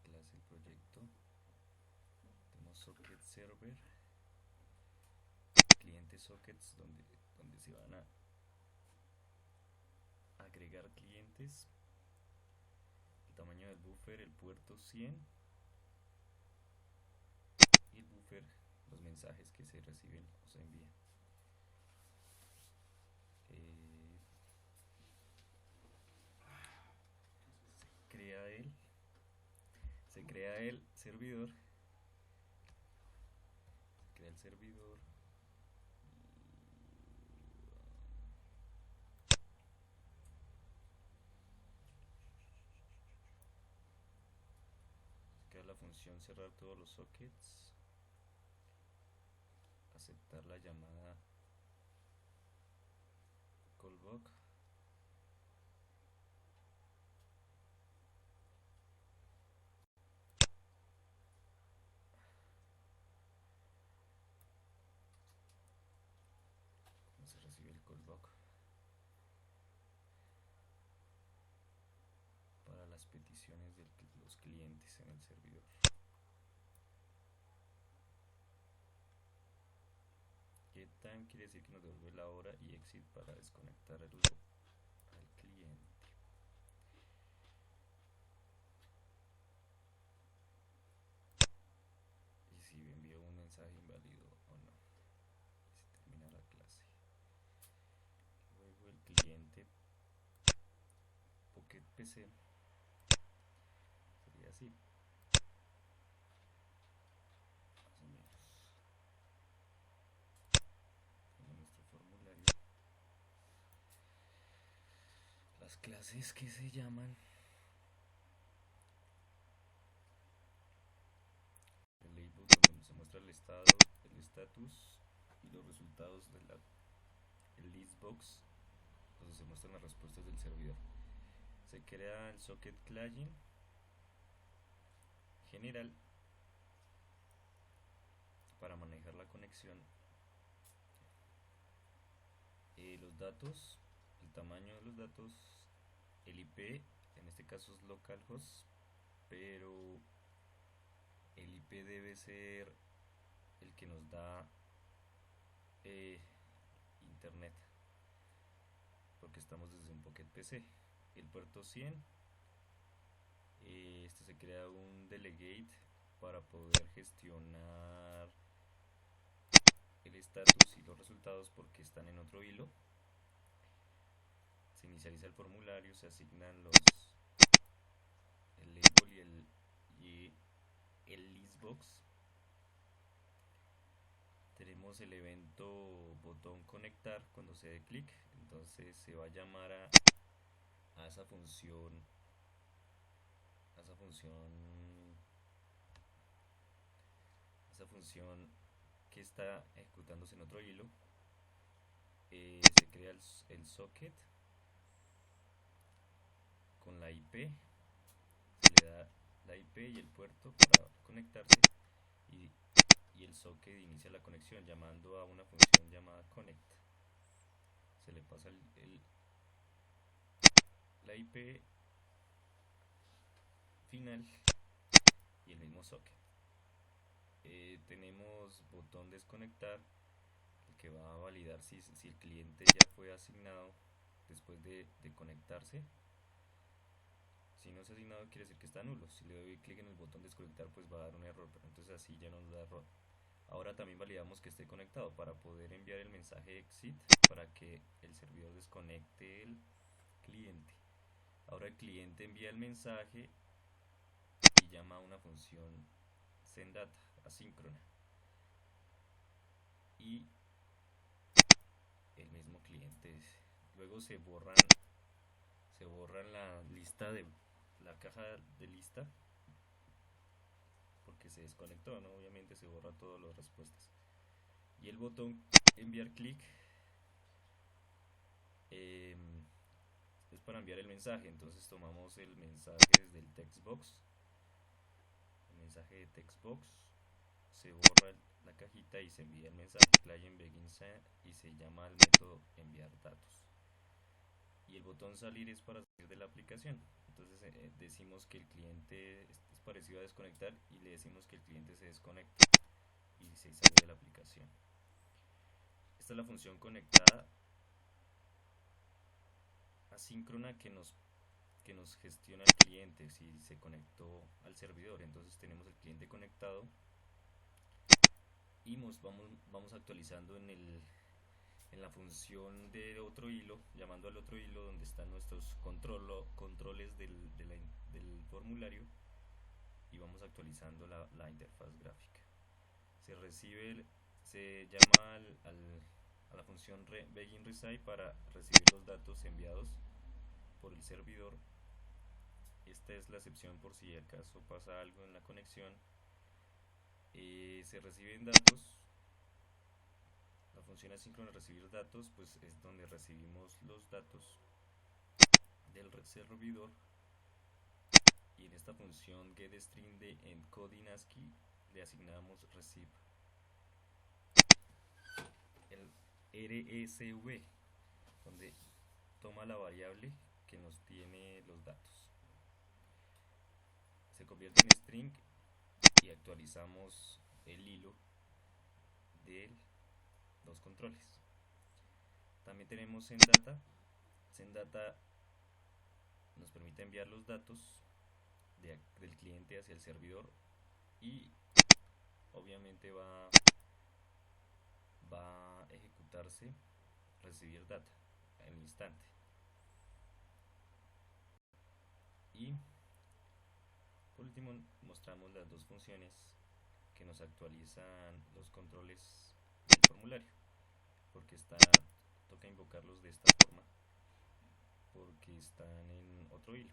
clase, el proyecto. Tenemos socket server, cliente sockets, donde se van a agregar clientes, el tamaño del buffer, el puerto 100 y el buffer, los mensajes que se reciben o se envían. Eh, crea el, se crea el servidor, se crea el servidor. Se crea la función cerrar todos los sockets, aceptar la llamada callback. ¿Cómo se recibe el callback? Para las peticiones de los clientes en el servidor. GetTime quiere decir que nos devuelve la hora y exit para desconectarlo al cliente. Y si envió un mensaje inválido o no. Y se termina la clase. Luego el cliente Pocket PC sería así, más o menos. En nuestro formulario, las clases que se llaman el label, donde se muestra el estado, el status y los resultados de el listbox, donde se muestran las respuestas del servidor. Se crea el socket client general para manejar la conexión, los datos, el tamaño de los datos, el IP, en este caso es localhost, pero el IP debe ser el que nos da eh, internet, porque estamos desde un Pocket PC. El puerto 100, este se crea un delegate para poder gestionar el status y los resultados porque están en otro hilo. Se inicializa el formulario, se asignan el label y el listbox. Tenemos el evento botón conectar cuando se dé clic, entonces se va a llamar a esa función, a esa función, esa función que está ejecutándose en otro hilo. Se crea el socket con la IP, se le da la IP y el puerto para conectarse y, y el socket inicia la conexión llamando a una función llamada connect. Se le pasa la IP final y el mismo socket. Tenemos botón desconectar, el que va a validar si el cliente ya fue asignado después de conectarse. Si no se ha asignado quiere decir que está nulo. Si le doy clic en el botón desconectar pues va a dar un error, pero entonces así ya no nos da error. Ahora también validamos que esté conectado para poder enviar el mensaje exit para que el servidor desconecte el cliente. Ahora el cliente envía el mensaje y llama a una función sendData asíncrona y el mismo cliente. Luego se borran la lista de la caja de lista porque se desconectó, ¿no? Obviamente se borra todas las respuestas. Y el botón enviar clic eh, es para enviar el mensaje. Entonces tomamos el mensaje desde el textbox, el mensaje de textbox, se borra la cajita y se envía el mensaje client begins y se llama al método enviar datos. Y el botón salir es para salir de la aplicación. Entonces decimos que el cliente es parecido a desconectar y le decimos que el cliente se desconecte y se sale de la aplicación. Esta es la función conectada asíncrona que nos gestiona el cliente si se conectó al servidor. Entonces tenemos el cliente conectado y vamos actualizando en la función de otro hilo, llamando al otro hilo donde están nuestros controles del formulario, y vamos actualizando la interfaz gráfica. Se llama a la función begin receive para recibir los datos enviados por el servidor. Esta es la excepción por si acaso pasa algo en la conexión. Se reciben datos. La función asíncrona recibir datos, pues es donde recibimos los datos del servidor, y en esta función getString de encoding ASCII le asignamos receive el RSV, donde toma la variable que nos tiene los datos, se convierte en string y actualizamos el hilo de los controles. También tenemos sendData. SendData nos permite enviar los datos del cliente hacia el servidor, y obviamente va a ejecutarse recibir data al instante. Y por último mostramos las dos funciones que nos actualizan los controles del formulario, porque toca invocarlos de esta forma porque están en otro hilo,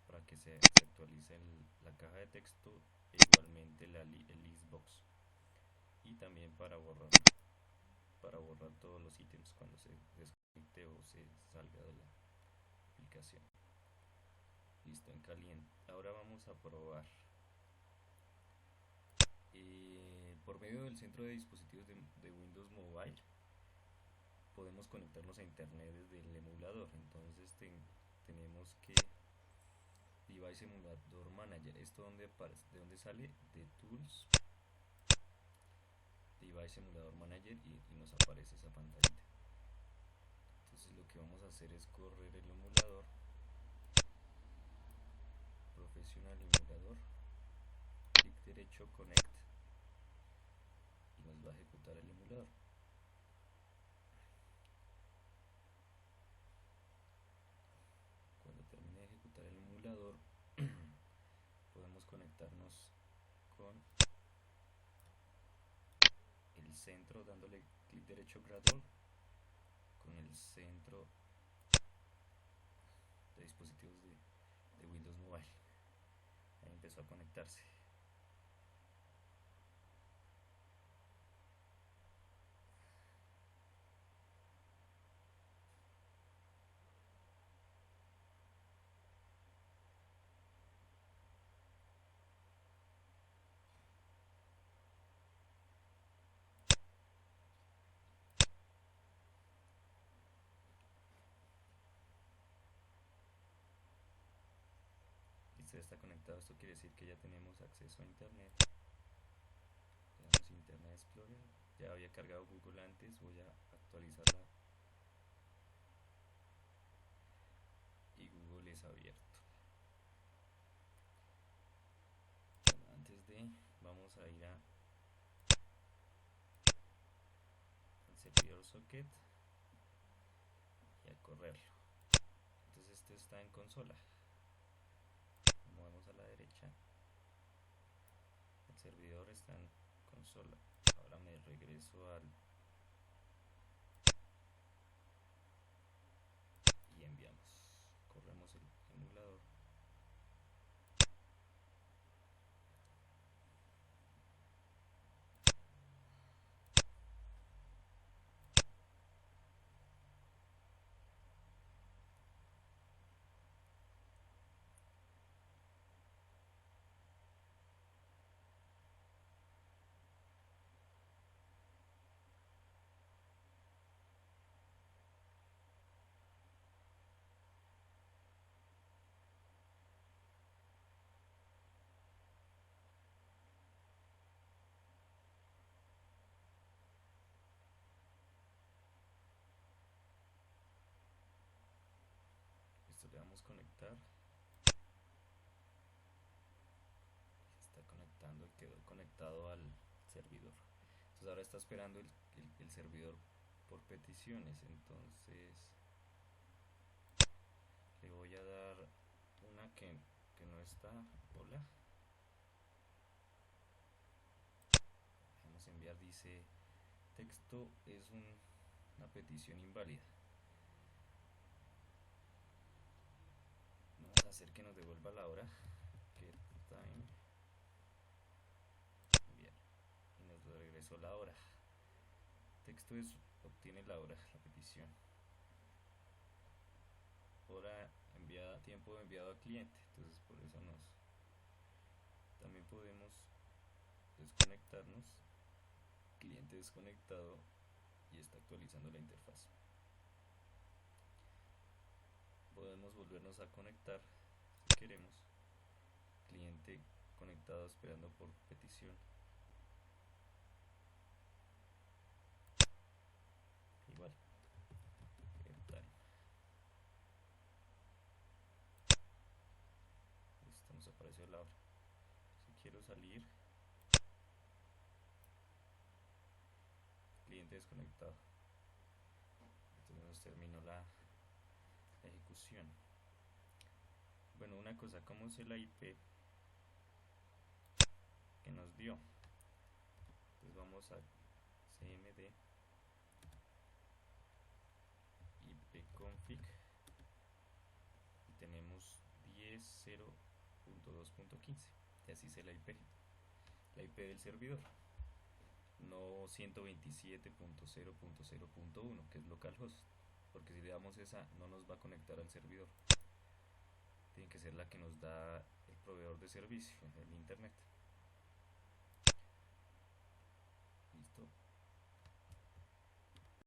para que se actualice la caja de texto e igualmente el listbox, y también para borrar todos los ítems cuando se desconecte o se salga de la aplicación. Listo, en caliente. Ahora vamos a probar. Por medio del centro de dispositivos de Windows Mobile podemos conectarnos a internet desde el emulador. Entonces tenemos que Device Emulator Manager. ¿Esto de dónde sale? De Tools, Device Emulador Manager, y nos aparece esa pantallita. Entonces lo que vamos a hacer es correr el emulador, Professional Emulador, clic derecho Connect, y nos va a ejecutar el emulador. Cuando termine de ejecutar el emulador podemos conectarnos con el centro dándole clic derecho Gradual, con el centro de dispositivos de Windows Mobile. Ahí empezó a conectarse. Listo, ya está conectado. Esto quiere decir que ya tenemos acceso a internet. Le damos Internet Explorer. Ya había cargado Google antes, voy a actualizarla y Google es abierto. Bueno, vamos a ir al servidor socket y a correrlo. Entonces esto está en consola. Movemos a la derecha. El servidor está en consola. Ahora me regreso y enviamos. Corremos el emulador. conectar. Se está conectando y quedó conectado al servidor. Entonces ahora está esperando el servidor por peticiones. Entonces le voy a dar una que no está. Hola. Vamos a enviar, dice texto es una petición inválida. Vamos a hacer que nos devuelva la hora. Get time. Enviar. Y nos regresó la hora. Texto es obtiene la hora, la petición. Hora enviada, tiempo enviado a cliente. Entonces por eso también podemos desconectarnos. Cliente desconectado y está actualizando la interfaz. Podemos volvernos a conectar si queremos. Cliente conectado esperando por petición. Igual. Listo, nos apareció la hora. Si quiero salir, cliente desconectado. Entonces nos terminó la ejecución. Bueno, una cosa, ¿cómo es la IP que nos dio? Entonces vamos a cmd ipconfig y tenemos 10.0.2.15 y así es la IP del servidor, no 127.0.0.1 que es localhost, porque si le damos esa no nos va a conectar al servidor. Tiene que ser la que nos da el proveedor de servicio, el internet.